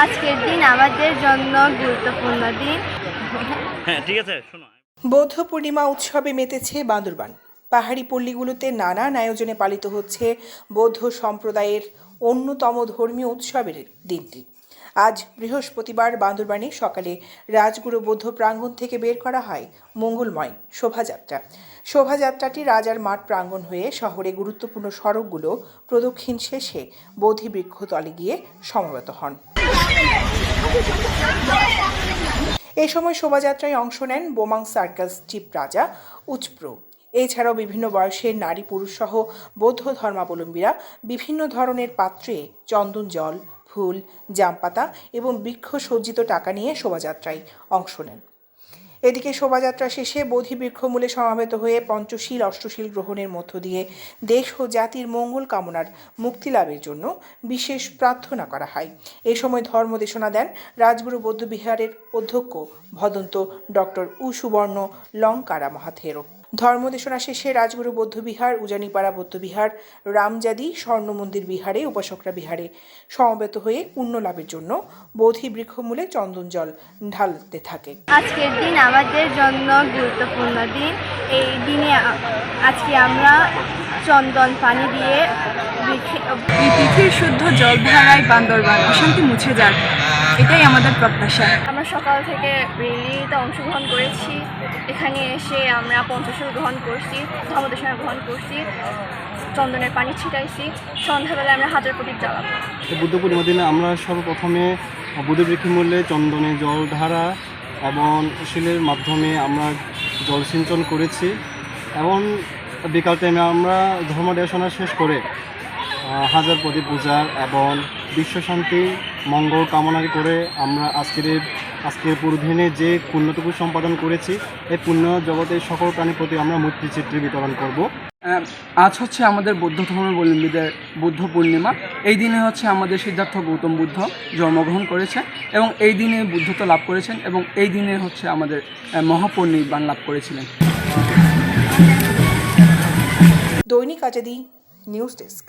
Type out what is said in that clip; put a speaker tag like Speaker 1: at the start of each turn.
Speaker 1: আজকের দিন আমাদের জন্য গুরুত্বপূর্ণ দিন।
Speaker 2: হ্যাঁ, ঠিক আছে, শোনো।
Speaker 3: বৌদ্ধ পূর্ণিমা উৎসবে মেতেছে বান্দরবান। পাহাড়ি পল্লীগুলোতে নানান আয়োজনে পালিত হচ্ছে বৌদ্ধ সম্প্রদায়ের অন্যতম ধর্মীয় উৎসবের দিনটি। আজ বৃহস্পতিবার বান্দরবানে সকালে রাজগুরু বৌদ্ধ প্রাঙ্গণ থেকে বের করা হয় মঙ্গলময় শোভাযাত্রা। শোভাযাত্রাটি রাজার মাঠ প্রাঙ্গণ হয়ে শহরে গুরুত্বপূর্ণ সড়কগুলো প্রদক্ষিণ শেষে বোধিবৃক্ষতলে গিয়ে সমবেত হন। এ সময় শোভাযাত্রায় অংশ নেন বোমাং সার্কাস চিফ রাজা উচপ্রো। এছাড়াও বিভিন্ন বয়সের নারী পুরুষ সহ বৌদ্ধ ধর্মাবলম্বীরা বিভিন্ন ধরনের পাত্রে চন্দন জল, ফুল, জামপাতা এবং বৃক্ষ সজ্জিত টাকা নিয়ে শোভাযাত্রায় অংশ নেন। এদিকে শোভাযাত্রা শেষে বোধিবৃক্ষমূলে সমাবেত হয়ে পঞ্চশীল অষ্টশীল গ্রহণের মধ্য দিয়ে দেশ ও জাতির মঙ্গল কামনার মুক্তি লাভের জন্য বিশেষ প্রার্থনা করা হয়। এ সময় ধর্মদেশনা দেন রাজগুরু বৌদ্ধবিহারের অধ্যক্ষ ভদন্ত ডক্টর সুবর্ণ লঙ্কারা মহাথেরো। ধর্মদেশনা শেষে রাজগুরু বৌদ্ধবিহার, উজানিপাড়া বৌদ্ধবিহার, রামজাদি, স্বর্ণমন্দির বিহারে উপাসকরা বিহারে সমবেত হয়ে পুণ্য লাভের জন্য বোধিবৃক্ষমূলে চন্দন জল ঢালতে থাকে।
Speaker 1: আজকের দিন আমাদের জন্য গুরুত্বপূর্ণ দিন। এই দিনে আজকে আমরা চন্দন পানি দিয়ে
Speaker 4: এই তিথির শুদ্ধ জল ধারায় বান্দরবান অশান্তি মুছে যাক, এটাই আমাদের প্রত্যাশা।
Speaker 1: আমরা সকাল থেকে র্যালিতে অংশগ্রহণ করেছি। এখানে এসে আমরা পঞ্চশীল গ্রহণ করছি, ধর্মদেশনা গ্রহণ করছি, চন্দনের পানি ছিটাইছি। সন্ধ্যাবেলায় আমরা হাজার প্রদীপ জ্বালাবো।
Speaker 5: বুদ্ধ পূর্ণিমার দিনে আমরা সর্বপ্রথমে বোধিবৃক্ষমূলে চন্দনে জল ঢালা এবং শিলের মাধ্যমে আমরা জল সিঞ্চন করেছি এবং বিকাল টাইমে আমরা ধর্মদেশনা শেষ করে হাজার প্রদীপ পূজার এবং বিশ্বশান্তি মঙ্গল কামনা করে আমরা আজকের পুরোদিনে যে পুণ্যটুকু সম্পাদন করেছি এই পুণ্য জগতের সকল প্রাণীর প্রতি আমরা মৈত্রী চিত্রে বিতরণ করব।
Speaker 4: আজ হচ্ছে আমাদের বৌদ্ধ ধর্মাবলম্বীদের বুদ্ধ পূর্ণিমা। এই দিনে হচ্ছে আমাদের সিদ্ধার্থ গৌতম বুদ্ধ জন্মগ্রহণ করেছে এবং এই দিনে বুদ্ধত্ব লাভ করেছেন এবং এই দিনে হচ্ছে আমাদের মহাপরিনির্বাণ লাভ করেছিলেন।
Speaker 3: দৈনিক আজাদী নিউজ ডেস্ক।